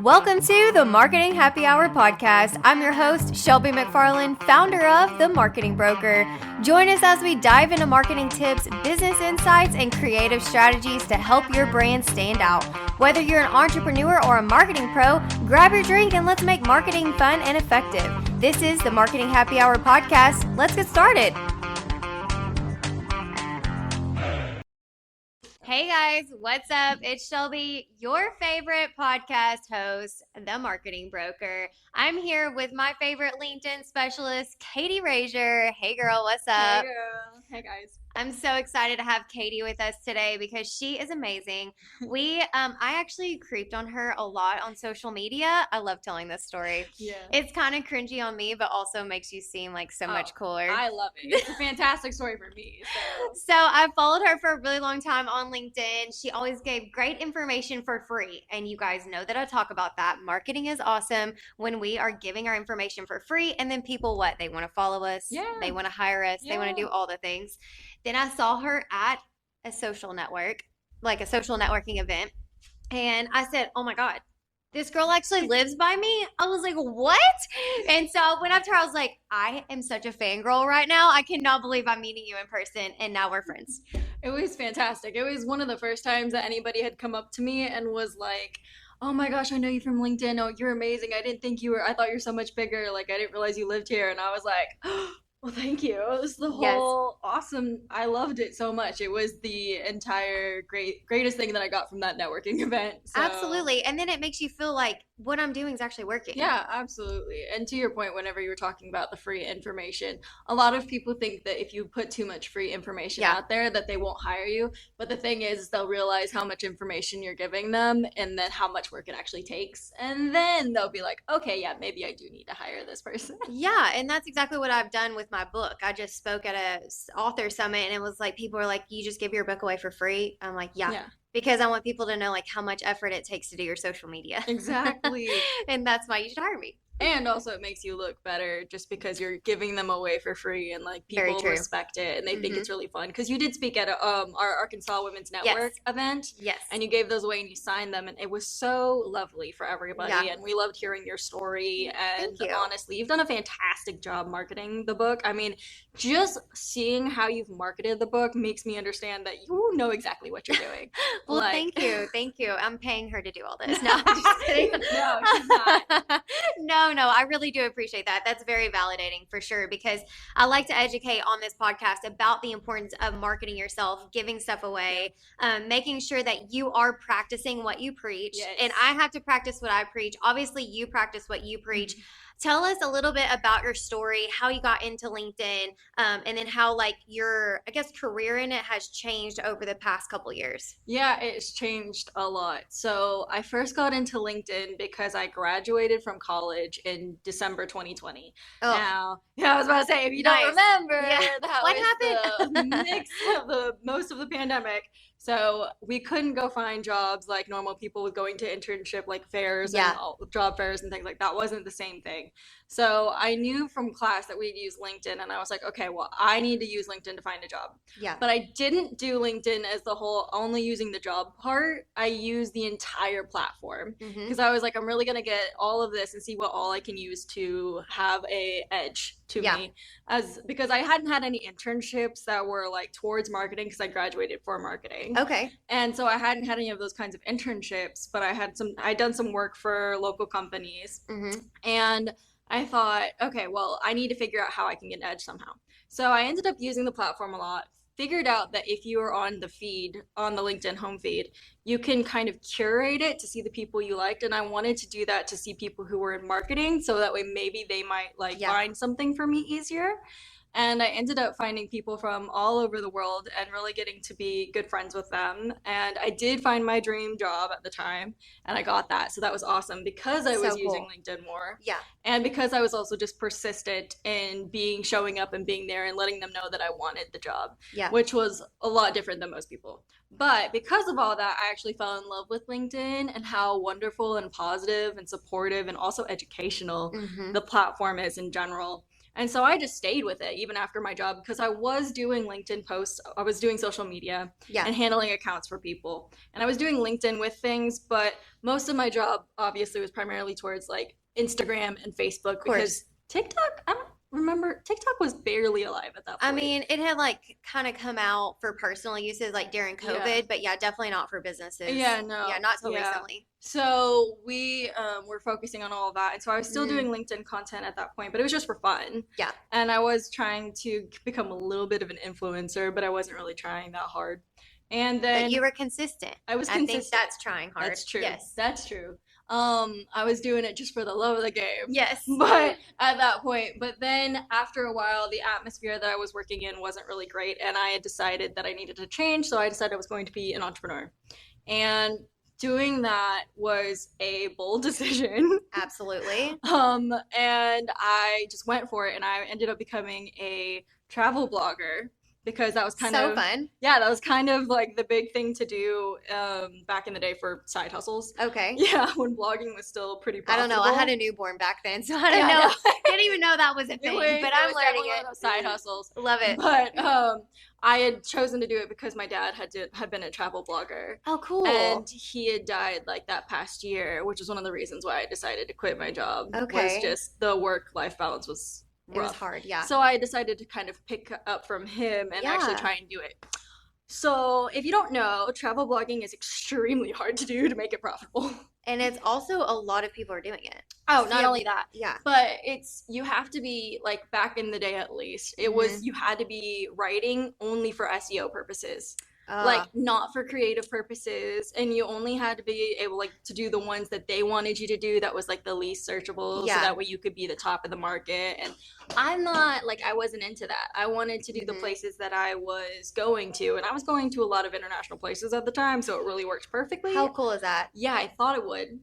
Welcome to the Marketing Happy Hour podcast. I'm your host, Shelby McFarland, founder of The Marketing Broker. Join us as we dive into marketing tips, business insights, and creative strategies to help your brand stand out. Whether you're an entrepreneur or a marketing pro, grab your drink and let's make marketing fun and effective. This is the Marketing Happy Hour podcast. Let's get started. Hey guys, what's up? It's Shelby, your favorite podcast host, The Marketing Broker. I'm here with my favorite LinkedIn specialist, Katie Razier. Hey girl, what's up? Hey girl. Hey guys. I'm so excited to have Katie with us today because she is amazing. I actually creeped on her a lot on social media. I love telling this story. Yeah. It's kind of cringy on me, but also makes you seem like so much cooler. I love it. It's a fantastic story for me. So I followed her for a really long time on LinkedIn. She always gave great information for free. And you guys know that I talk about that. Marketing is awesome when we are giving our information for free. And then people, they want to follow us. Yeah. They want to hire us. Yeah. They want to do all the things. Then I saw her at a social network, like a social networking event. And I said, oh my God, this girl actually lives by me. I was like, what? And so I went up to her. I was like, I am such a fangirl right now. I cannot believe I'm meeting you in person. And now we're friends. It was fantastic. It was one of the first times that anybody had come up to me and was like, oh my gosh, I know you from LinkedIn. Oh, you're amazing. I thought you're so much bigger. Like, I didn't realize you lived here. And I was like, well, thank you. It was the whole awesome. I loved it so much. It was the entire greatest thing that I got from that networking event. So. Absolutely. And then it makes you feel like what I'm doing is actually working. Yeah, absolutely. And to your point, whenever you were talking about the free information, a lot of people think that if you put too much free information out there, that they won't hire you. But the thing is, they'll realize how much information you're giving them and then how much work it actually takes. And then they'll be like, okay, yeah, maybe I do need to hire this person. Yeah, and that's exactly what I've done with my book. I just spoke at a author summit and it was like, people were like, you just give your book away for free? I'm like, yeah. Because I want people to know like how much effort it takes to do your social media. Exactly. And that's why you should hire me. And also it makes you look better just because you're giving them away for free and like people respect it and they think it's really fun. Because you did speak at our Arkansas Women's Network event. Yes. And you gave those away and you signed them and it was so lovely for everybody. Yeah. And we loved hearing your story. And honestly, you've done a fantastic job marketing the book. I mean, just seeing how you've marketed the book makes me understand that you know exactly what you're doing. Well, thank you. Thank you. I'm paying her to do all this. No, I'm just kidding. No, she's not. No, I really do appreciate that. That's very validating for sure because I like to educate on this podcast about the importance of marketing yourself, giving stuff away, making sure that you are practicing what you preach. Yes. And I have to practice what I preach. Obviously, you practice what you preach. Mm-hmm. Tell us a little bit about your story, how you got into LinkedIn, and then how like your, I guess, career in it has changed over the past couple years. Yeah, it's changed a lot. So I first got into LinkedIn because I graduated from college in December 2020. Oh. Now, yeah, I was about to say, if you don't remember, that what happened? The mix of most of the pandemic. So we couldn't go find jobs like normal people with going to internship like fairs and job fairs and things like that. Wasn't the same thing. So I knew from class that we'd use LinkedIn and I was like, okay, well, I need to use LinkedIn to find a job. Yeah. But I didn't do LinkedIn as the whole only using the job part. I used the entire platform because I was like, I'm really going to get all of this and see what all I can use to have a edge to me because I hadn't had any internships that were like towards marketing because I graduated for marketing. Okay. And so I hadn't had any of those kinds of internships, but I'd done some work for local companies and I thought, okay, well, I need to figure out how I can get an edge somehow. So I ended up using the platform a lot, figured out that if you are on the feed, on the LinkedIn home feed, you can kind of curate it to see the people you liked. And I wanted to do that to see people who were in marketing so that way maybe they might find something for me easier. And I ended up finding people from all over the world and really getting to be good friends with them. And I did find my dream job at the time, and I got that. So that was awesome because I was using LinkedIn more. Yeah. And because I was also just persistent in showing up and being there and letting them know that I wanted the job, which was a lot different than most people. But because of all that, I actually fell in love with LinkedIn and how wonderful and positive and supportive and also educational the platform is in general. And so I just stayed with it even after my job because I was doing LinkedIn posts, I was doing social media and handling accounts for people. And I was doing LinkedIn with things, but most of my job obviously was primarily towards like Instagram and Facebook because TikTok, I don't remember, TikTok was barely alive at that point. I mean, it had like kind of come out for personal uses like during COVID, but yeah, definitely not for businesses. Yeah, no. Yeah, not so recently. So we were focusing on all of that. And so I was still doing LinkedIn content at that point, but it was just for fun. Yeah. And I was trying to become a little bit of an influencer, but I wasn't really trying that hard. And then But you were consistent. I was consistent. I think that's trying hard. That's true. Yes. That's true. I was doing it just for the love of the game. Yes. But at that point, but then after a while, the atmosphere that I was working in wasn't really great, and I had decided that I needed to change, so I decided I was going to be an entrepreneur. And doing that was a bold decision. Absolutely. And I just went for it, and I ended up becoming a travel blogger. Because that was kind of fun. Yeah, that was kind of like the big thing to do back in the day for side hustles. Okay. Yeah, when blogging was still pretty profitable. I don't know. I had a newborn back then, so I don't know. Didn't even know that was a thing. But I'm learning it. Side hustles. Love it. But I had chosen to do it because my dad had been a travel blogger. Oh, cool. And he had died like that past year, which is one of the reasons why I decided to quit my job. Okay. Was just the work-life balance was rough. It was hard, yeah. So I decided to kind of pick up from him and actually try and do it. So if you don't know, travel blogging is extremely hard to do to make it profitable. And it's also a lot of people are doing it. Oh, not only that. Yeah. But you have to be, like, back in the day at least, it was, you had to be writing only for SEO purposes. Like, not for creative purposes, and you only had to be able, like, to do the ones that they wanted you to do that was, like, the least searchable, so that way you could be the top of the market. And I'm not, like, I wasn't into that. I wanted to do the places that I was going to, and I was going to a lot of international places at the time, so it really worked perfectly. How cool is that? Yeah, I thought it would.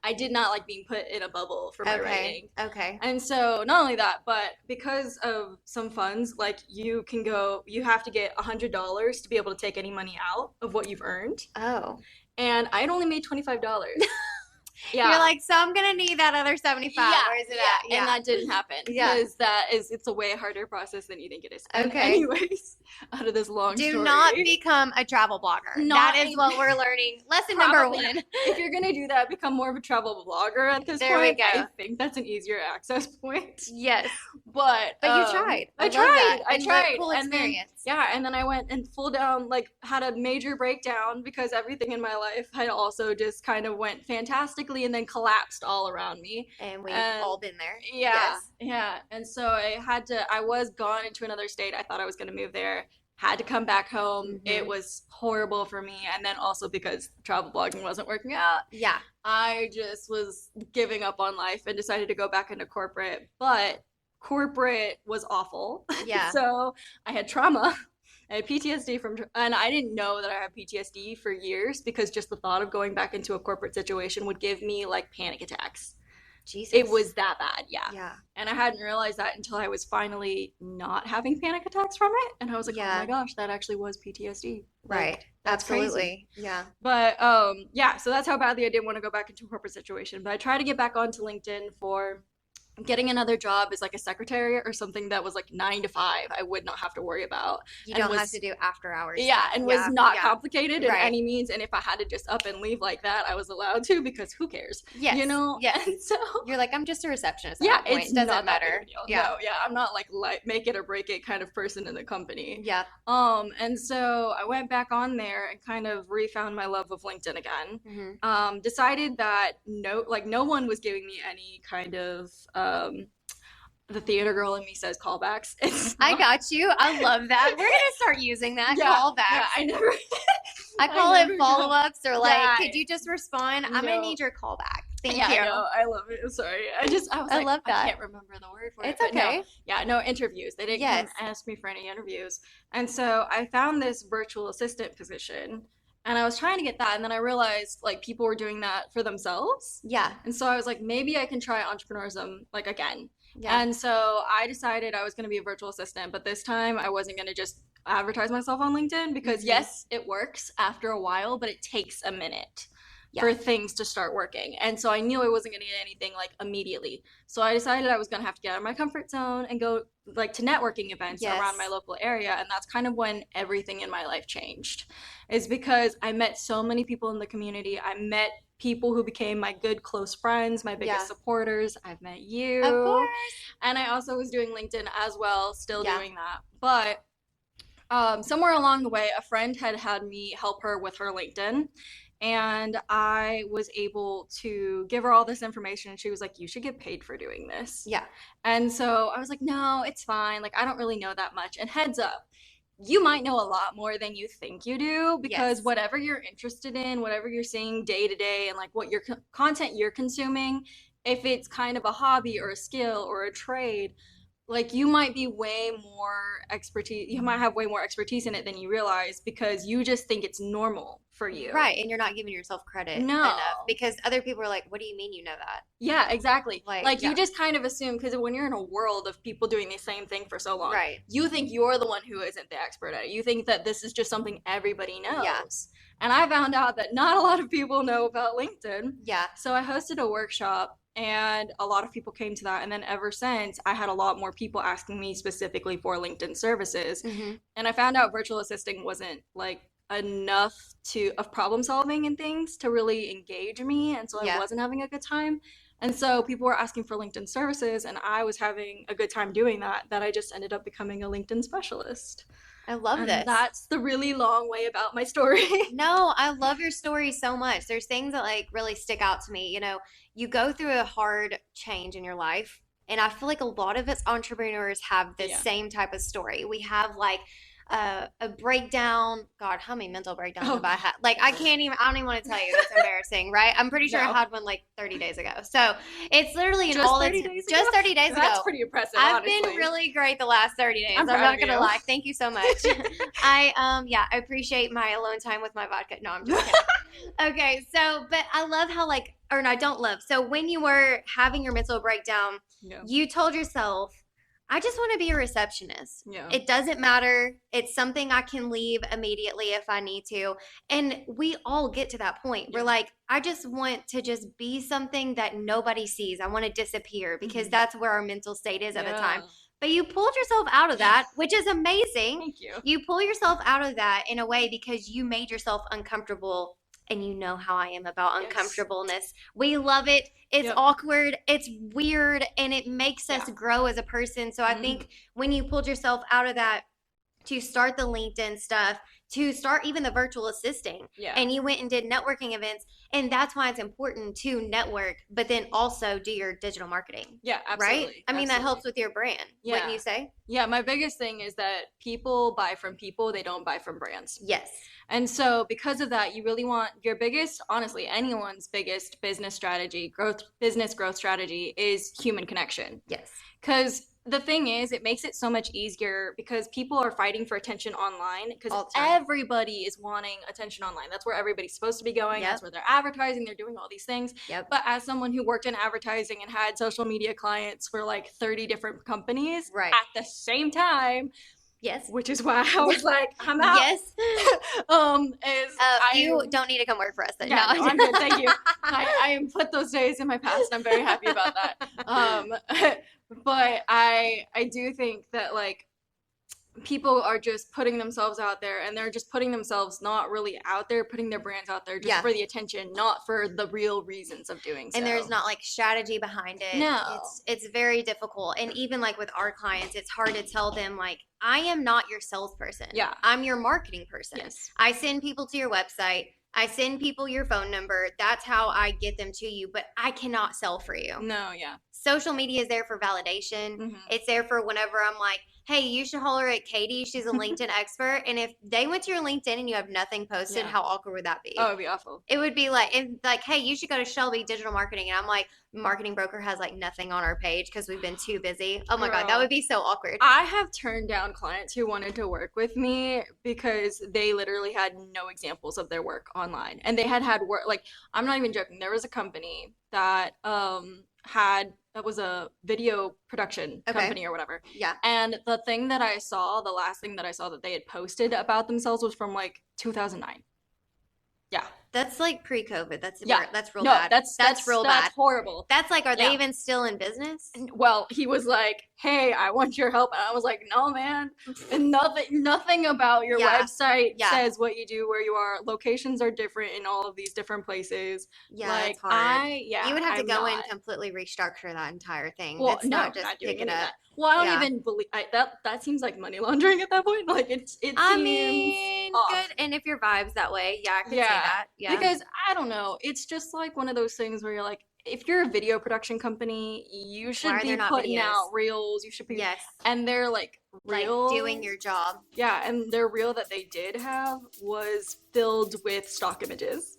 I did not like being put in a bubble for my writing. Okay. And so not only that, but because of some funds, like you have to get $100 to be able to take any money out of what you've earned. Oh. And I had only made $25. Yeah. You're like, so I'm gonna need that other 75. Where is it at? Yeah. And that didn't happen. Because it's a way harder process than you think it is. Okay. Anyways, out of this long story. Do not become a travel blogger. That is what we're learning. Lesson number 1. If you're gonna do that, become more of a travel blogger at this point. There we go. I think that's an easier access point. Yes. But you tried. I tried. Cool experience. And then I went and full down, like, had a major breakdown because everything in my life had also just kind of went fantastically and then collapsed all around me. And we've all been there. Yeah. Yes. Yeah. And so I was gone into another state. I thought I was going to move there. Had to come back home. It was horrible for me. And then also because travel blogging wasn't working out. Yeah. I just was giving up on life and decided to go back into corporate. But corporate was awful. Yeah. So I had trauma. I had PTSD and I didn't know that I had PTSD for years because just the thought of going back into a corporate situation would give me like panic attacks. Jesus. It was that bad, yeah. Yeah. And I hadn't realized that until I was finally not having panic attacks from it. And I was like, oh my gosh, that actually was PTSD. Right. Like, that's absolutely. Crazy. Yeah. But so that's how badly I didn't want to go back into a corporate situation. But I tried to get back onto LinkedIn for getting another job as like a secretary or something that was like 9 to 5 I would not have to worry about. You don't have to do after hours. Yeah, and was not complicated in any means. And if I had to just up and leave like that, I was allowed to because who cares? Yes. You know? Yes. And so you're like, I'm just a receptionist at that point. It doesn't matter. Yeah. No, yeah. I'm not like make it or break it kind of person in the company. Yeah. And so I went back on there and kind of refound my love of LinkedIn again. Decided that no one was giving me any kind of the theater girl in me says callbacks. I got you. I love that. We're gonna start using that callbacks. Yeah, I call it follow-ups or like, could you just respond? I'm gonna need your callback. Thank you. No, I love it. Sorry. I love that. I can't remember the word for it. It's okay. No interviews. They didn't ask me for any interviews. And so I found this virtual assistant position. And I was trying to get that, and then I realized like people were doing that for themselves. Yeah. And so I was like, maybe I can try entrepreneurism like again. Yeah. And so I decided I was going to be a virtual assistant, but this time I wasn't going to just advertise myself on LinkedIn because yes, it works after a while, but it takes a minute. for things to start working. And so I knew I wasn't going to get anything like immediately. So I decided I was going to have to get out of my comfort zone and go like to networking events around my local area. And that's kind of when everything in my life changed, is because I met so many people in the community. I met people who became my good close friends, my biggest supporters. I've met you. Of course. And I also was doing LinkedIn as well, still doing that. But somewhere along the way, a friend had me help her with her LinkedIn. And I was able to give her all this information. And she was like, you should get paid for doing this. Yeah. And so I was like, no, it's fine. Like, I don't really know that much. And heads up, you might know a lot more than you think you do, because whatever you're interested in, whatever you're seeing day to day, and like what your content you're consuming, if it's kind of a hobby or a skill or a trade, like you might be way more expertise, you might have way more expertise in it than you realize, because you just think it's normal for you. Right. And you're not giving yourself credit enough, because other people are like, what do you mean you know that? Yeah, exactly. Like you just kind of assume, because when you're in a world of people doing the same thing for so long, you think you're the one who isn't the expert at it. You think that this is just something everybody knows. Yeah. And I found out that not a lot of people know about LinkedIn. Yeah. So I hosted a workshop, and a lot of people came to that. And then ever since, I had a lot more people asking me specifically for LinkedIn services. Mm-hmm. And I found out virtual assisting wasn't like enough of problem solving and things to really engage me. And so I wasn't having a good time. And so people were asking for LinkedIn services, and I was having a good time doing that I just ended up becoming a LinkedIn specialist. I love this. That's the really long way about my story. No, I love your story so much. There's things that like really stick out to me. You know, you go through a hard change in your life, and I feel like a lot of us entrepreneurs have the same type of story. We have like a breakdown. God, how many mental breakdowns have I had? Like, I don't even want to tell you. That's embarrassing, right? I'm pretty sure I had one like 30 days ago. So it's literally just 30 days ago. That's pretty impressive. I've been really great the last 30 days. I'm not gonna lie. Thank you so much. I appreciate my alone time with my vodka. No, I'm just kidding. Okay, so but I love how I don't love. So when you were having your mental breakdown, you told yourself, I just want to be a receptionist. Yeah. It doesn't matter. It's something I can leave immediately if I need to. And we all get to that point. Yeah. We're like, I just want to just be something that nobody sees. I want to disappear, because that's where our mental state is at the time. But you pulled yourself out of that, which is amazing. Thank you. You pull yourself out of that in a way because you made yourself uncomfortable. And you know how I am about uncomfortableness. We love it. It's awkward. It's weird. And it makes us grow as a person. So I think when you pulled yourself out of that to start the LinkedIn stuff, to start even the virtual assisting, and you went and did networking events. And that's why it's important to network, but then also do your digital marketing. Yeah, absolutely. Right? I mean, that helps with your brand, wouldn't you say? Yeah, my biggest thing is that people buy from people. They don't buy from brands. Yes. And so because of that, you really want your biggest, honestly, anyone's biggest business growth strategy is human connection. Yes. Because the thing is, it makes it so much easier, because people are fighting for attention online, because everybody is wanting attention online. That's where everybody's supposed to be going. That's where they're advertising. They're doing all these things. But as someone who worked in advertising and had social media clients for like 30 different companies at the same time, which is why I was like, I'm out. Yes. You don't need to come work for us then. Yeah, no, I'm good. Thank you. I put those days in my past. I'm very happy about that. But I do think that like people are just putting themselves out there, and they're just putting themselves not really out there, putting their brands out there just for the attention, not for the real reasons of doing so. And there's not like strategy behind it. No. It's very difficult. And even like with our clients, it's hard to tell them like, I am not your salesperson. Yeah. I'm your marketing person. Yes. I send people to your website. I send people your phone number. That's how I get them to you, but I cannot sell for you. No, yeah. Social media is there for validation. Mm-hmm. It's there for whenever I'm like, hey, you should holler at Katie. She's a LinkedIn expert. And if they went to your LinkedIn and you have nothing posted, how awkward would that be? Oh, it'd be awful. It would be like, hey, you should go to Shelby Digital Marketing. And I'm like, marketing broker has like nothing on our page because we've been too busy. Oh my God, that would be so awkward. I have turned down clients who wanted to work with me because they literally had no examples of their work online. And they had work, like, I'm not even joking. There was a company that that was a video production company or whatever. Yeah. And the last thing that I saw that they had posted about themselves was from like 2009. Yeah. That's like pre-COVID. Yeah. That's real No, bad. That's real bad. that's horrible. That's like, are they Yeah. even still in business? Well, he was like, "Hey, I want your help," and I was like, "No, man, and nothing about your Yeah. website Yeah. says what you do, where you are. Locations are different in all of these different places. Yeah, Like, it's hard. You would have to I'm go in not. completely restructure that entire thing. Well, It's no, not I'm just not doing pick it any of up. that. Well, I don't Yeah. even believe that seems like money laundering at that point. Like, it I seems mean, off. good. And if your vibe's that way, yeah, I could say Yeah, that. Yeah. because I don't know. It's just like one of those things where you're like, if you're a video production company, you Why should are be there not putting videos? out reels. You should be, Yes. and they're like reels. Doing your job. Yeah, and their reel that they did have was filled with stock images.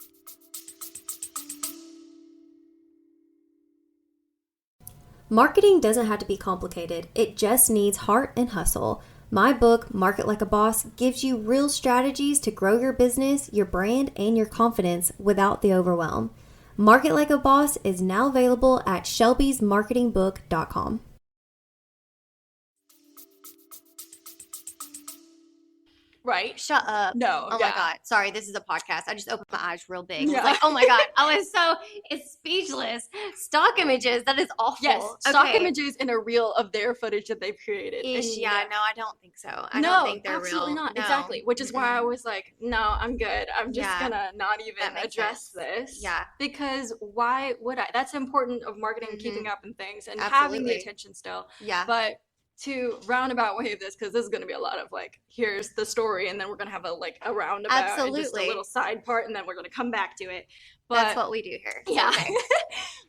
Marketing doesn't have to be complicated. It just needs heart and hustle. My book, Market Like a Boss, gives you real strategies to grow your business, your brand, and your confidence without the overwhelm. Market Like a Boss is now available at shelbysmarketingbook.com. Right? Shut up. No. Oh yeah. my God. Sorry, this is a podcast. I just opened my eyes real big. I Yeah. was like, oh my God. It's speechless. Stock images. That is awful. Yes, stock Okay. images in a reel of their footage that they've created. Ish, And yeah, no, I don't think so. I no, don't think they're absolutely real. not. No. Exactly. Which is why I was like, no, I'm good. I'm just Yeah. gonna not even That makes address sense. this. Yeah. Because why would I? That's important of marketing and keeping up and things and having the Absolutely. attention still. Yeah. But to roundabout way of this, because this is gonna be a lot of like, here's the story, and then we're gonna have a roundabout and just a Absolutely. little side part, and then we're gonna come back to it. But That's what we do here. yeah. Okay.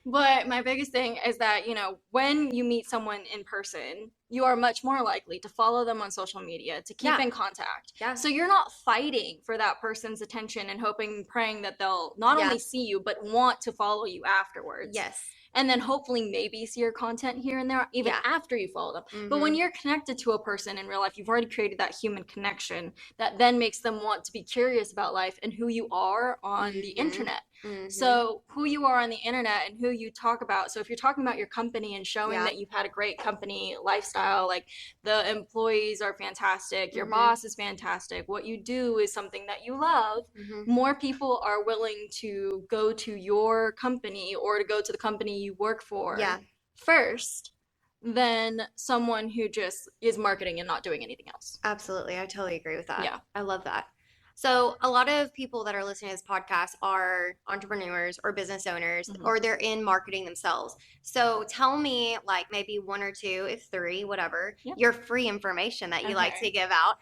But my biggest thing is that, when you meet someone in person, you are much more likely to follow them on social media, to keep Yeah. in contact. Yeah. So you're not fighting for that person's attention and hoping and praying that they'll not Yeah. only see you, but want to follow you afterwards. Yes. And then hopefully maybe see your content here and there even Yeah. after you follow them. But when you're connected to a person in real life, you've already created that human connection that then makes them want to be curious about life and who you are on the internet. So who you are on the internet and who you talk about. So if you're talking about your company and showing Yeah. that you've had a great company lifestyle, like the employees are fantastic, your boss is fantastic, what you do is something that you love, more people are willing to go to your company or to go to the company you work for Yeah. first than someone who just is marketing and not doing anything else. Absolutely. I totally agree with that. Yeah. I love that. So a lot of people that are listening to this podcast are entrepreneurs or business owners, or they're in marketing themselves. So tell me, like maybe one or two, if three, whatever, Yep. your free information that you like Okay. to give out.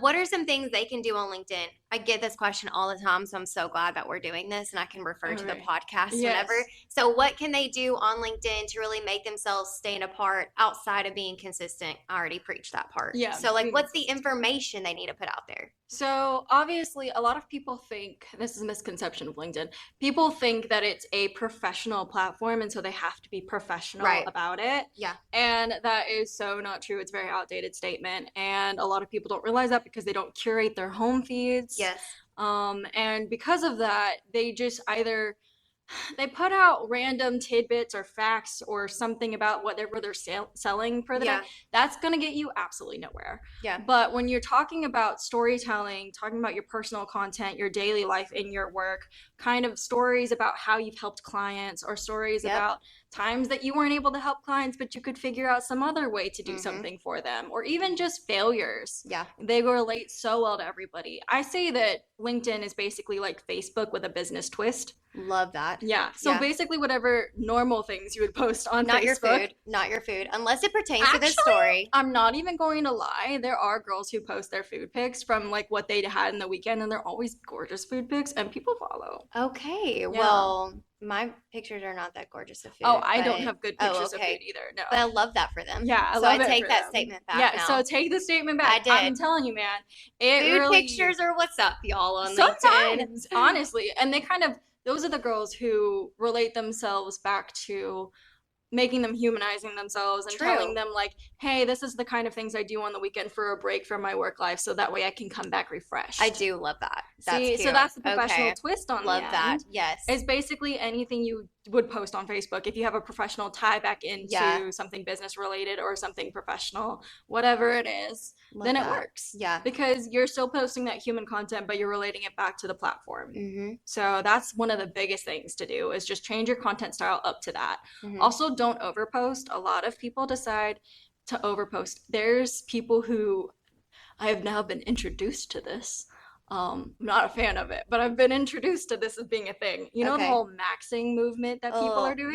What are some things they can do on LinkedIn? I get this question all the time, so I'm so glad that we're doing this and I can refer to the Okay. podcast Yes. whenever. So what can they do on LinkedIn to really make themselves stand apart outside of being consistent? I already preached that part. Yeah, So like, being what's the information they need to put out there? So obviously, a lot of people think this is a misconception of LinkedIn. People think that it's a professional platform, and so they have to be professional Right. about it. Yeah. And that is so not true. It's a very outdated statement, and a lot of people don't realize that because they don't curate their home feeds. Yes. And because of that, they just either they put out random tidbits or facts or something about whatever they're selling for the Yeah. day. That's going to get you absolutely nowhere. Yeah. But when you're talking about storytelling, talking about your personal content, your daily life in your work, kind of stories about how you've helped clients or stories Yep. about times that you weren't able to help clients, but you could figure out some other way to do something for them, or even just failures. Yeah. They relate so well to everybody. I say that LinkedIn is basically like Facebook with a business twist. Love that. Yeah. So Yeah. basically whatever normal things you would post on Not your Facebook. food. Not your food. Unless it pertains to this Actually, story. I'm not even going to lie. There are girls who post their food pics from like what they had in the weekend, and they're always gorgeous food pics, and people follow. Okay. Well, my pictures are not that gorgeous of food. Oh, I don't but- have good Oh, pictures okay. of food either. No. But I love that for them. Yeah, I so love I it take for that them. statement back Yeah, now. so take the statement back. I I'm did. telling you, man. It Food really pictures are what's up, y'all, on LinkedIn. sometimes, honestly. And they kind of those are the girls who relate themselves back to making them humanizing themselves and True. telling them like, hey, this is the kind of things I do on the weekend for a break from my work life, so that way I can come back refreshed. I do love that. That's See, cute. so that's the professional Okay. twist on Love the that. end. Yes. Is basically anything you would post on Facebook. If you have a professional tie back into something business related or something professional, whatever it is, Love then it that. works. Yeah. Because you're still posting that human content, but you're relating it back to the platform. Mm-hmm. So that's one of the biggest things to do is just change your content style up to that. Mm-hmm. Also, don't overpost. A lot of people decide to overpost. There's people who I have now been introduced to this. I'm not a fan of it, but I've been introduced to this as being a thing. You know the Okay. whole maxing movement that people are doing?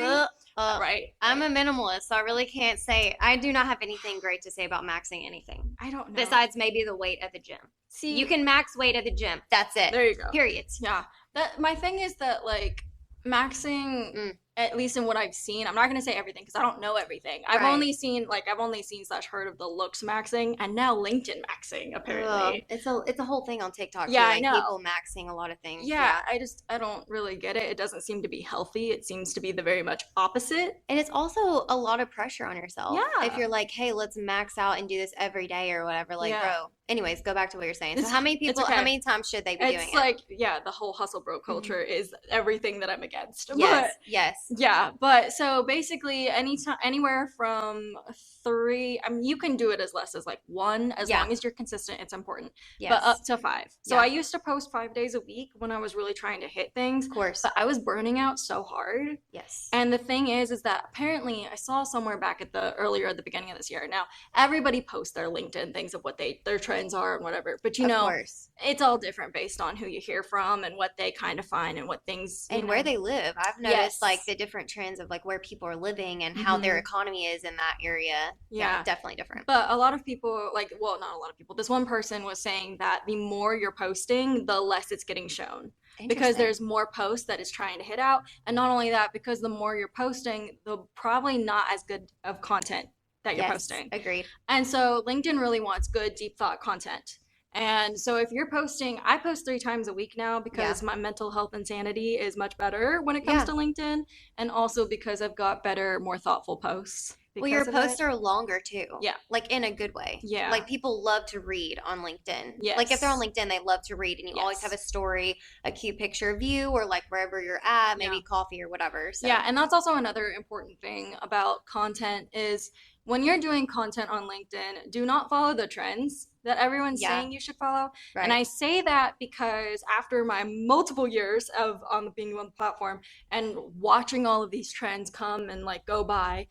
Right. I'm a minimalist, so I really can't say. I do not have anything great to say about maxing anything. I don't know. Besides maybe the weight at the gym. See, You can max weight at the gym. That's it. there you go. Period. Yeah. That my thing is that like maxing, at least in what I've seen, I'm not gonna say everything because I don't know everything. I've Right. only seen / heard of the looks maxing and now LinkedIn maxing apparently. It's a whole thing on TikTok. Yeah, too, I like know. people maxing a lot of things. Yeah, I don't really get it. It doesn't seem to be healthy. It seems to be the very much opposite. And it's also a lot of pressure on yourself. Yeah. If you're like, hey, let's max out and do this every day or whatever. Like, Yeah. bro. Anyways, go back to what you're saying. So It's- how many it's people, okay. how many times should they be doing It's it? like, yeah, the whole hustle bro culture is everything that I'm against. Yes. Yes. But, yeah, but so basically anywhere from 3, I mean, you can do it as less as like 1, as Yeah. long as you're consistent, it's important. Yes. But up to 5. So Yeah. I used to post 5 days a week when I was really trying to hit things, Of course. but I was burning out so hard. Yes. And the thing is that apparently I saw somewhere back at the beginning of this year. Now everybody posts their LinkedIn things of what their trends are and whatever. But you Of know, course. it's all different based on who you hear from and what they kind of find and what things And where they live. I've noticed Yes. like the different trends of like where people are living and how their economy is in that area. Yeah. Definitely different. But a lot of people well, not a lot of people. This one person was saying that the more you're posting, the less it's getting shown. Because Interesting. there's more posts that is trying to hit out. And not only that, because the more you're posting, the probably not as good of content that you're Yes, posting. agreed. And so LinkedIn really wants good, deep thought content. And so if you're posting, I post 3 times a week now because my mental health and sanity is much better when it comes Yeah. to LinkedIn. And also because I've got better, more thoughtful posts. Well, your because of posts it. are longer too. Yeah. Like in a good way. Yeah. Like people love to read on LinkedIn. Yes. Like if they're on LinkedIn, they love to read and you always Yes. have a story, a cute picture of you or like wherever you're at, maybe Yeah. coffee or whatever. So Yeah, and that's also another important thing about content is when you're doing content on LinkedIn, do not follow the trends that everyone's Yeah. saying you should follow. right. And I say that because after my multiple years of being on the platform and watching all of these trends come and like go by,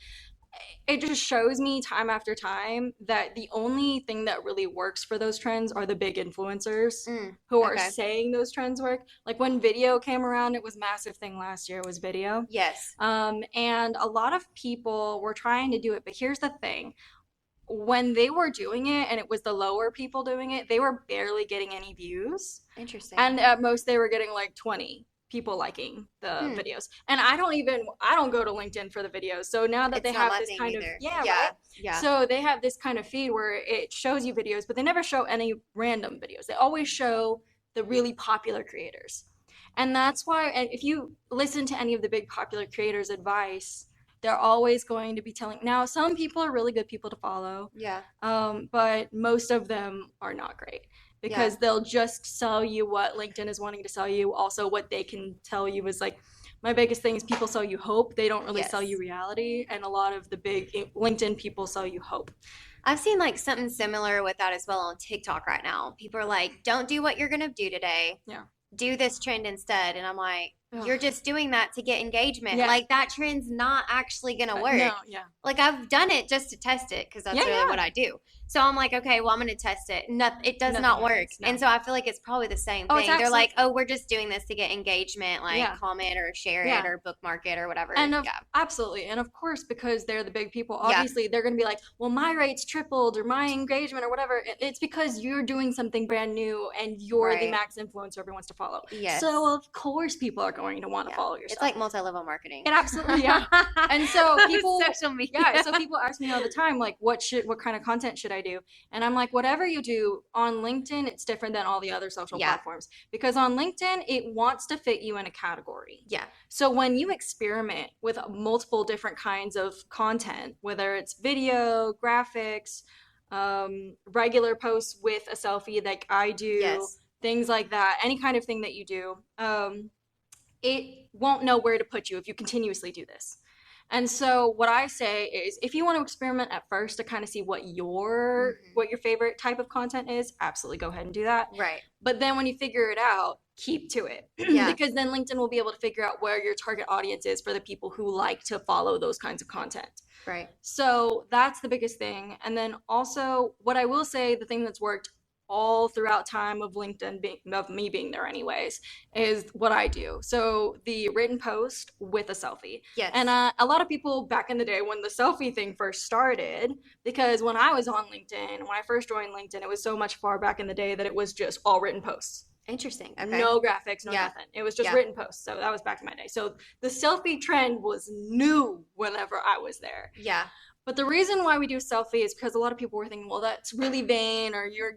it just shows me time after time that the only thing that really works for those trends are the big influencers who are okay. saying those trends work. Like when video came around, it was a massive thing last year was video. Yes. And a lot of people were trying to do it, but here's the thing. When they were doing it and it was the lower people doing it, they were barely getting any views. Interesting. And at most they were getting like 20 people liking the videos. And I don't go to LinkedIn for the videos. So now that It's they not have my this thing kind of either. yeah, Yeah. right? Yeah. So they have this kind of feed where it shows you videos, but they never show any random videos. They always show the really popular creators. And that's why if you listen to any of the big popular creators' advice, they're always going to be telling. Now, some people are really good people to follow, yeah. but most of them are not great because they'll just sell you what LinkedIn is wanting to sell you. Also, what they can tell you is like, my biggest thing is people sell you hope. They don't really sell you reality. And a lot of the big LinkedIn people sell you hope. I've seen like something similar with that as well on TikTok right now. People are like, don't do what you're going to do today. Yeah. Do this trend instead. And I'm like, Ugh. you're just doing that to get engagement. Yeah. Like that trend's not actually going to work. No, yeah. Like I've done it just to test it because that's really what I do. So I'm like, okay, well, I'm going to test it. It does Nothing not work. works, no. And so I feel like it's probably the same Oh, thing. it's They're actually- like, oh, we're just doing this to get engagement, like Yeah. comment or share Yeah. it or bookmark it or whatever. And yeah. absolutely. And of course, because they're the big people, Yeah. obviously they're going to be like, well, my rates tripled or my engagement or whatever. It's because you're doing something brand new and you're the Right. max influencer everyone wants to follow. Yes. So of course people are going to want to follow your It's stuff. like multi-level marketing. It absolutely, yeah. And so people, social media. yeah, so people ask me all the time, like, what kind of content should I do? And I'm like, whatever you do on LinkedIn, it's different than all the other social platforms, because on LinkedIn, it wants to fit you in a category. Yeah. So when you experiment with multiple different kinds of content, whether it's video, graphics, regular posts with a selfie like I do, things like that, any kind of thing that you do, it won't know where to put you if you continuously do this. And so what I say is, if you want to experiment at first to kind of see what your favorite type of content is, absolutely go ahead and do that. Right. But then when you figure it out, keep to it. Because then LinkedIn will be able to figure out where your target audience is for the people who like to follow those kinds of content. Right. So that's the biggest thing. And then also, what I will say, the thing that's worked all throughout time of LinkedIn, of me being there anyways, is what I do. So the written post with a selfie. Yes. And a lot of people back in the day when the selfie thing first started, because when I was on LinkedIn, when I first joined LinkedIn, it was so much far back in the day that it was just all written posts. Interesting. Okay. No graphics, no nothing. It was just written posts. So that was back in my day. So the selfie trend was new whenever I was there. Yeah. But the reason why we do selfie is because a lot of people were thinking, well, that's really vain, or you're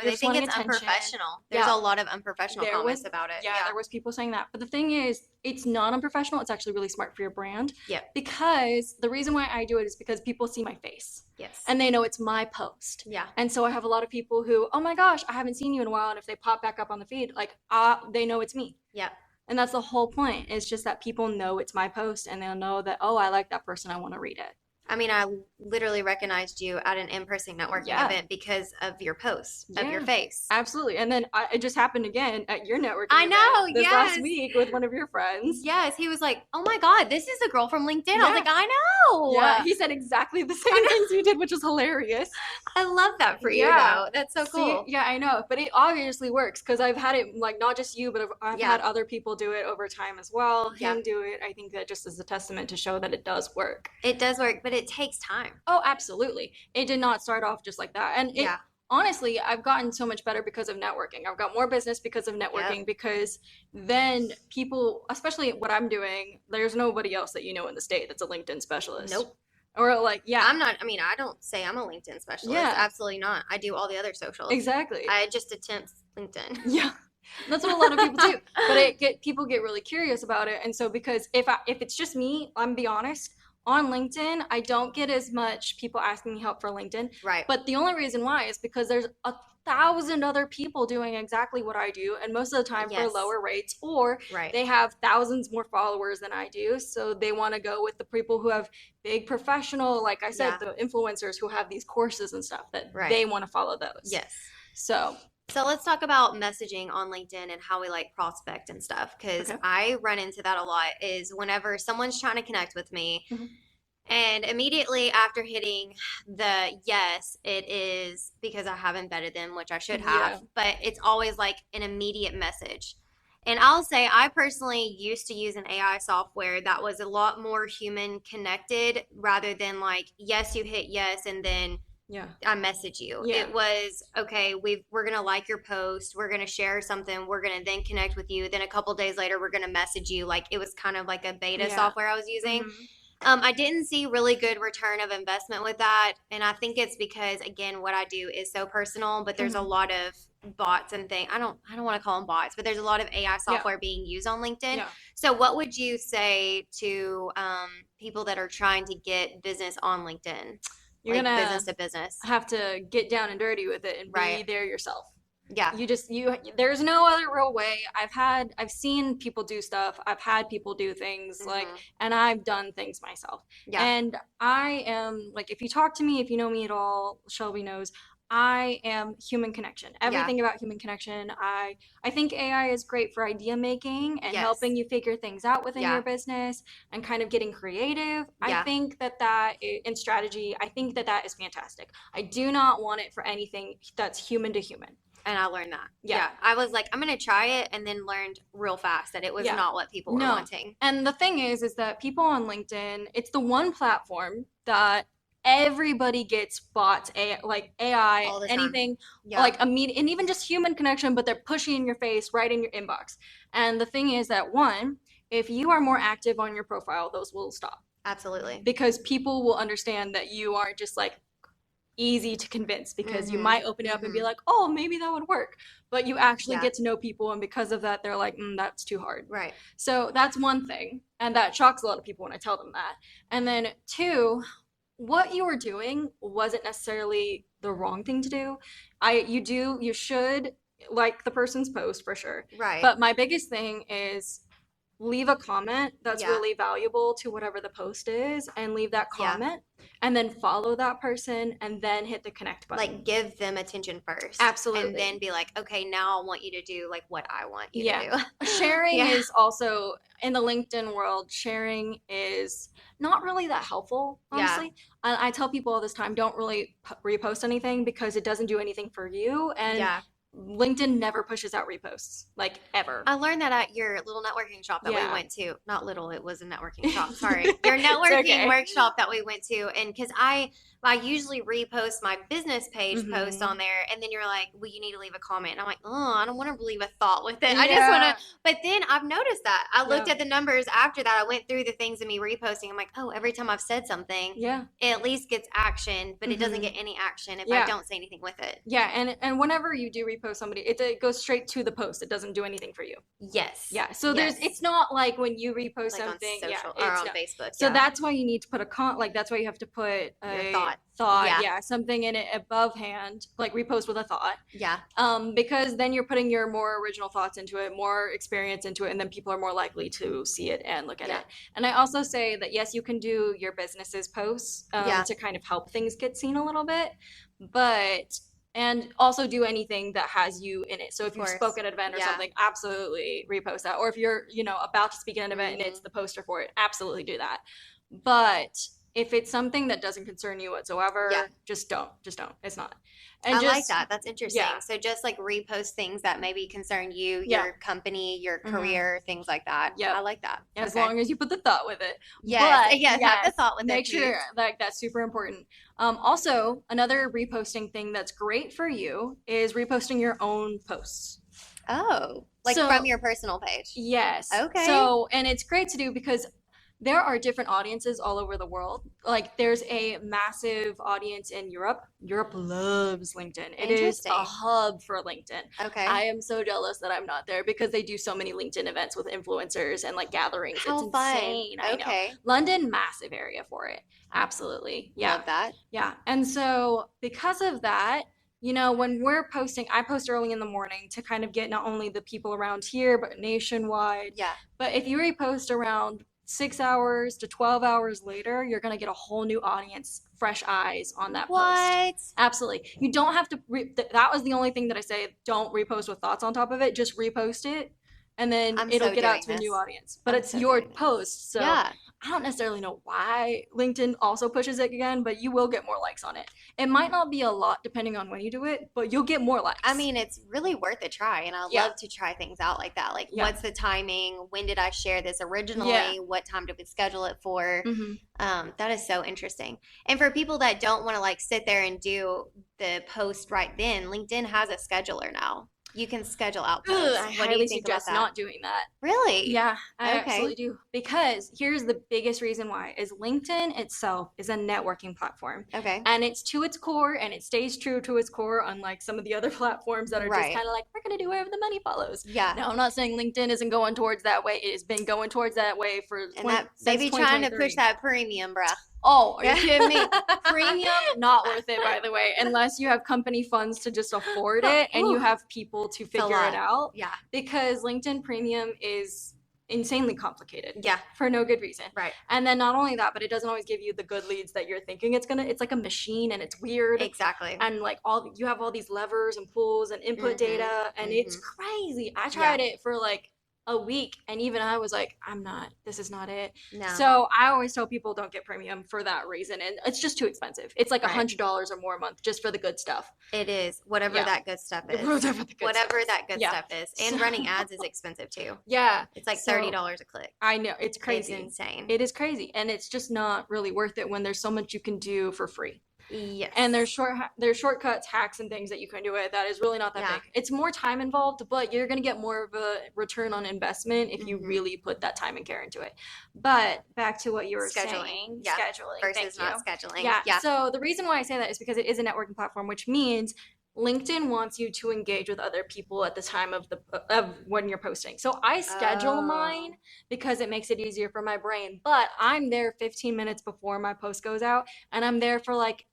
they think it's unprofessional. There's a lot of unprofessional comments about it. Yeah, there was people saying that. But the thing is, it's not unprofessional. It's actually really smart for your brand. Yeah. Because the reason why I do it is because people see my face. Yes. And they know it's my post. Yeah. And so I have a lot of people who, oh my gosh, I haven't seen you in a while. And if they pop back up on the feed, like, they know it's me. Yeah. And that's the whole point. It's just that people know it's my post, and they'll know that, oh, I like that person. I want to read it. I mean, I literally recognized you at an in-person networking event because of your post, of your face. Absolutely. And then it just happened again at your networking event this last week with one of your friends. Yes. He was like, oh my God, this is a girl from LinkedIn. I was like, I know. Yeah. He said exactly the same things you did, which is hilarious. I love that for you, though. That's so cool. See, yeah, I know. But it obviously works, because I've had it, like, not just you, but I've had other people do it over time as well. Him do it. I think that just is a testament to show that it does work. It does work, but it takes time. Oh, absolutely. It did not start off just like that. And honestly, I've gotten so much better because of networking. I've got more business because of networking, because then people, especially what I'm doing, there's nobody else that you know in the state that's a LinkedIn specialist. Nope. Or like, I don't say I'm a LinkedIn specialist. Yeah. Absolutely not. I do all the other socials. Exactly. I just attempt LinkedIn. Yeah. That's what a lot of people do. But people get really curious about it. And so, because if it's just me, I'm be honest, on LinkedIn, I don't get as much people asking me help for LinkedIn. Right. But the only reason why is because there's 1,000 other people doing exactly what I do, and most of the time for lower rates, or they have thousands more followers than I do. So they want to go with the people who have big professional, like I said, the influencers who have these courses and stuff that they want to follow those. Yes. So let's talk about messaging on LinkedIn and how we like prospect and stuff, because I run into that a lot. Is whenever someone's trying to connect with me, and immediately after hitting the yes, it is because I haven't vetted them, which I should have, but it's always like an immediate message. And I'll say I personally used to use an AI software that was a lot more human connected, rather than like, yes, you hit yes, and then I message you. It was, okay, we're going to like your post. We're going to share something. We're going to then connect with you. Then a couple days later, we're going to message you. Like, it was kind of like a beta software I was using. I didn't see really good return of investment with that. And I think it's because, again, what I do is so personal, but there's a lot of bots and things. I don't want to call them bots, but there's a lot of AI software being used on LinkedIn. So what would you say to people that are trying to get business on LinkedIn? You're like gonna business to business. Have to get down and dirty with it and be there yourself. Yeah. There's no other real way. I've seen people do stuff. I've had people do things and I've done things myself. Yeah. And I am like, if you talk to me, if you know me at all, Shelby knows, I am human connection. Everything about human connection. I think AI is great for idea making and helping you figure things out within your business and kind of getting creative. I think that in strategy, I think that is fantastic. I do not want it for anything that's human to human. And I learned that. Yeah. I was like, I'm going to try it, and then learned real fast that it was not what people were wanting. And the thing is that people on LinkedIn, it's the one platform that everybody gets bots, like AI, anything, like immediate, and even just human connection, but they're pushing in your face right in your inbox. And the thing is that, one, if you are more active on your profile, those will stop. Absolutely. Because people will understand that you aren't just like easy to convince, because you might open it up and be like, oh, maybe that would work. But you actually get to know people, and because of that, they're like, that's too hard. Right. So that's one thing. And that shocks a lot of people when I tell them that. And then two, what you were doing wasn't necessarily the wrong thing to do. You should like the person's post for sure. Right. But my biggest thing is leave a comment that's really valuable to whatever the post is, and leave that comment, and then follow that person, and then hit the connect button. Like, give them attention first. Absolutely. And then be like, okay, now I want you to do like what I want you to do. Sharing is also, in the LinkedIn world, sharing is not really that helpful, honestly. I tell people all this time, don't really repost anything, because it doesn't do anything for you. And LinkedIn never pushes out reposts, like, ever. I learned that at your little networking shop that we went to. Not little, it was a networking shop. Sorry. Your networking workshop that we went to. And because I usually repost my business page post on there. And then you're like, well, you need to leave a comment. And I'm like, oh, I don't want to leave a thought with it. I just want to. But then I've noticed that. I looked at the numbers after that. I went through the things of me reposting. I'm like, oh, every time I've said something, it at least gets action, but it doesn't get any action if I don't say anything with it. Yeah. And whenever you do repost somebody, it goes straight to the post. It doesn't do anything for you. Yes. Yeah. So it's not like when you repost like something on social, or on Facebook. So that's why you need to put that's why you have to put a thought, something in it above hand, like repost with a thought. Yeah. Because then you're putting your more original thoughts into it, more experience into it, and then people are more likely to see it and look at it. And I also say that, yes, you can do your business's posts to kind of help things get seen a little bit, and also do anything that has you in it. So if you spoke at an event or something, absolutely repost that. Or if you're, about to speak at an event and it's the poster for it, absolutely do that. But if it's something that doesn't concern you whatsoever, just don't. It's not. And I like that. That's interesting. So just like repost things that maybe concern you, your company, your career, things like that. Yeah. I like that. As long as you put the thought with it. Yes. Have the thought with it. Make sure that's super important. Also, another reposting thing that's great for you is reposting your own posts. Oh, from your personal page. Yes. Okay. So, and it's great to do because there are different audiences all over the world. Like, there's a massive audience in Europe. Europe loves LinkedIn. It is a hub for LinkedIn. Okay. I am so jealous that I'm not there, because they do so many LinkedIn events with influencers and like gatherings. It's insane. I know. London, massive area for it. Absolutely. Yeah. Love that. Yeah. And so because of that, when we're posting, I post early in the morning to kind of get not only the people around here, but nationwide. Yeah. But if you repost around 6 hours to 12 hours later, you're going to get a whole new audience, fresh eyes on that post. Absolutely. You don't have to, that was the only thing that I say, don't repost with thoughts on top of it. Just repost it, and then it'll get out to a new audience. But it's your post, so I don't necessarily know why LinkedIn also pushes it again, but you will get more likes on it. It might not be a lot depending on when you do it, but you'll get more likes. I mean, it's really worth a try, and I love to try things out like that. Like, what's the timing? When did I share this originally? What time did we schedule it for? That is so interesting. And for people that don't want to like sit there and do the post right then, LinkedIn has a scheduler now. You can schedule out posts. I highly suggest not doing that. Really? Yeah, I absolutely do. Because here's the biggest reason why is LinkedIn itself is a networking platform. Okay. And it's to its core, and it stays true to its core, unlike some of the other platforms that are just kind of like, we're going to do wherever the money follows. Yeah. No, I'm not saying LinkedIn isn't going towards that way. It has been going towards that way since 2023. They be trying to push that premium, bruh. Oh, are you kidding me? Premium, not worth it, by the way, unless you have company funds to just afford it and you have people to figure it out. Yeah. Because LinkedIn Premium is insanely complicated. Yeah. For no good reason. Right. And then not only that, but it doesn't always give you the good leads that you're thinking it's like a machine, and it's weird. Exactly. And like you have all these levers and pulls and input data, and it's crazy. I tried it for like a week, and even I was like, this is not it. No. So I always tell people don't get premium for that reason, and it's just too expensive. It's like $100 or more a month just for the good stuff. It is, whatever that good stuff is. Whatever that good stuff is. And running ads is expensive too. Yeah. It's like $30 a click. I know, it's crazy. It's insane. It is crazy, and it's just not really worth it when there's so much you can do for free. Yes. And there's shortcuts, hacks, and things that you can do it that is really not that big. It's more time involved, but you're going to get more of a return on investment if you really put that time and care into it. But back to what you were saying. Scheduling. Versus not scheduling. Yeah. So the reason why I say that is because it is a networking platform, which means LinkedIn wants you to engage with other people at the time of when you're posting. So I schedule mine because it makes it easier for my brain. But I'm there 15 minutes before my post goes out, and I'm there for like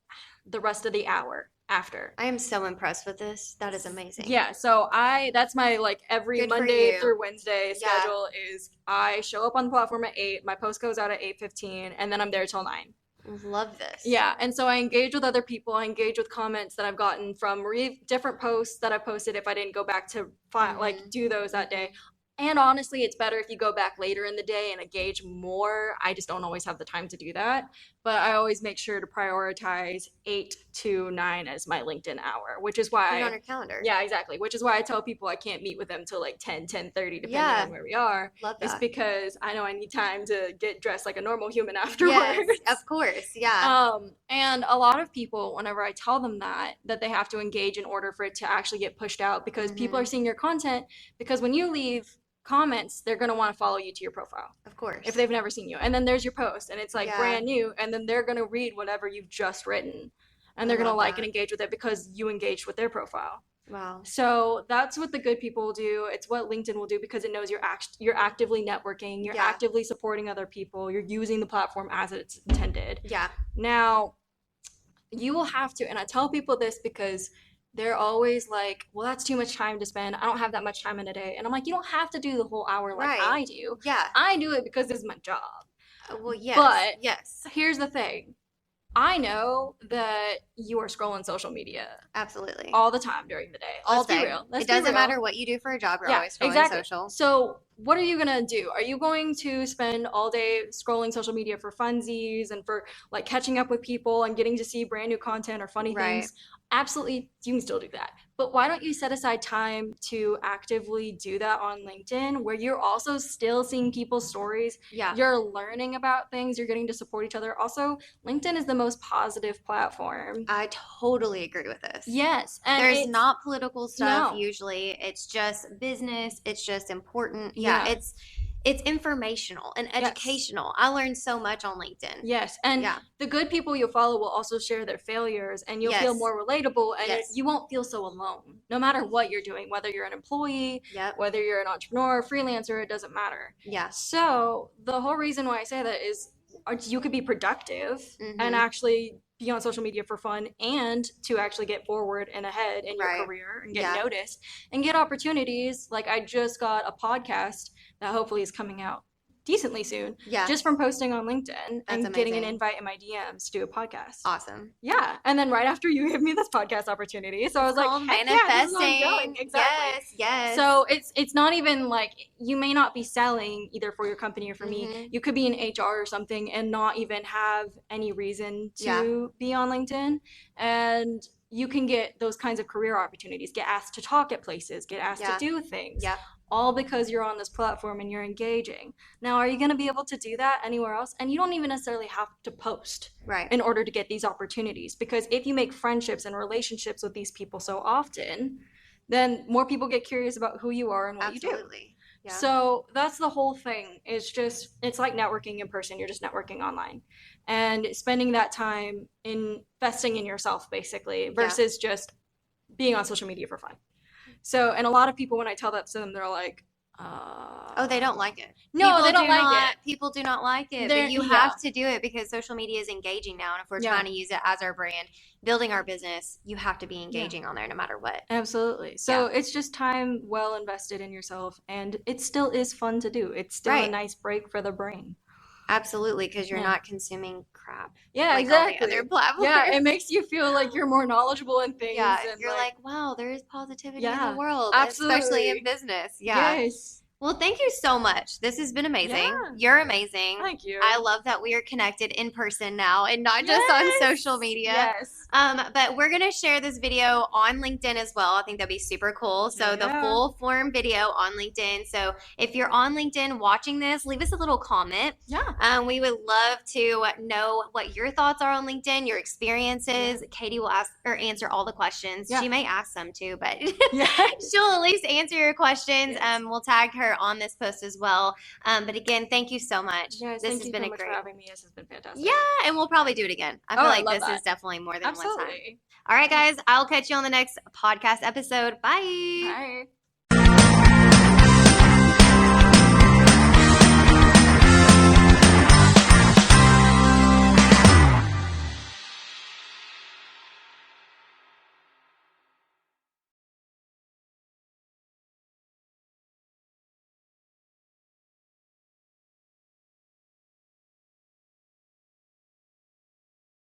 the rest of the hour after. I am so impressed with this. That is amazing. Yeah, so that's my like every Good for Monday you. through Wednesday schedule is I show up on the platform at 8, my post goes out at 8:15, and then I'm there till 9. Love this. Yeah, and so I engage with other people. I engage with comments that I've gotten from different posts that I posted if I didn't go back to like do those that day. And honestly, it's better if you go back later in the day and engage more. I just don't always have the time to do that. But I always make sure to prioritize 8 to 9 as my LinkedIn hour, which is why Put it on your calendar. Yeah, exactly. Which is why I tell people I can't meet with them till like 10:30, depending on where we are. Love that. It's because I know I need time to get dressed like a normal human afterwards. Yes, of course. Yeah. And a lot of people, whenever I tell them that they have to engage in order for it to actually get pushed out, because people are seeing your content, because when you leave comments, they're going to want to follow you to your profile. Of course. If they've never seen you. And then there's your post, and it's like brand new, and then they're going to read whatever you've just written. And they're going to like and engage with it because you engaged with their profile. Wow. So that's what the good people will do. It's what LinkedIn will do because it knows you're actively networking, you're actively supporting other people, you're using the platform as it's intended. Yeah. Now, you will have to, and I tell people this because they're always like, well, that's too much time to spend. I don't have that much time in a day. And I'm like, you don't have to do the whole hour like I do. Yeah. I do it because it's my job. Well, yes. But yes. Here's the thing. I know that you are scrolling social media absolutely all the time during the day. All day. Be real. It doesn't matter what you do for a job. You're always scrolling social. So what are you going to do? Are you going to spend all day scrolling social media for funsies and for like catching up with people and getting to see brand new content or funny things? Absolutely, you can still do that. But why don't you set aside time to actively do that on LinkedIn, where you're also still seeing people's stories. Yeah. You're learning about things. You're getting to support each other. Also, LinkedIn is the most positive platform. I totally agree with this. Yes. And there's not political stuff usually. It's just business. It's just important. Yeah. It's informational and educational. I learned so much on LinkedIn. Yes. And the good people you'll follow will also share their failures, and you'll feel more relatable, and you won't feel so alone. No matter what you're doing, whether you're an employee, whether you're an entrepreneur, freelancer, it doesn't matter. Yeah. So the whole reason why I say that is you could be productive and actually be on social media for fun, and to actually get forward and ahead in your career and get noticed and get opportunities. Like I just got a podcast that hopefully is coming out decently soon. Yeah. Just from posting on LinkedIn and getting an invite in my DMs to do a podcast. Awesome. Yeah. And then right after you give me this podcast opportunity, so I was like, manifesting. Exactly. Yes. So it's not even like, you may not be selling either for your company or for me. You could be in HR or something and not even have any reason to be on LinkedIn. And you can get those kinds of career opportunities, get asked to talk at places, get asked to do things. Yeah. All because you're on this platform and you're engaging. Now, are you going to be able to do that anywhere else? And you don't even necessarily have to post in order to get these opportunities. Because if you make friendships and relationships with these people so often, then more people get curious about who you are and what you do. Yeah. So that's the whole thing. It's like networking in person. You're just networking online. And spending that time investing in yourself, basically, versus just being on social media for fun. So, and a lot of people, when I tell that to them, they're like, oh, they don't like it. No, they don't like it. People do not like it. But you have to do it because social media is engaging now. And if we're trying to use it as our brand, building our business, you have to be engaging on there no matter what. Absolutely. So it's just time well invested in yourself. And it still is fun to do. It's still a nice break for the brain. Absolutely, because you're not consuming crap. Yeah, like exactly. All the other platforms. Yeah, it makes you feel like you're more knowledgeable in things. Yeah, and you're like, wow, there is positivity in the world, absolutely. Especially in business. Yeah. Yes. Well, thank you so much. This has been amazing. Yeah. You're amazing. Thank you. I love that we are connected in person now and not just on social media. Yes. But we're going to share this video on LinkedIn as well. I think that'd be super cool. So the full form video on LinkedIn. So if you're on LinkedIn watching this, leave us a little comment. Yeah. We would love to know what your thoughts are on LinkedIn, your experiences. Yeah. Katie will ask or answer all the questions. Yeah. She may ask some too, but she'll at least answer your questions. Yes. We'll tag her on this post as well. But again, thank you so much. Yes, this has been so much for having me. This has been fantastic. Yeah, and we'll probably do it again. I feel like this is definitely more than one time. All right, guys, I'll catch you on the next podcast episode. Bye. Bye.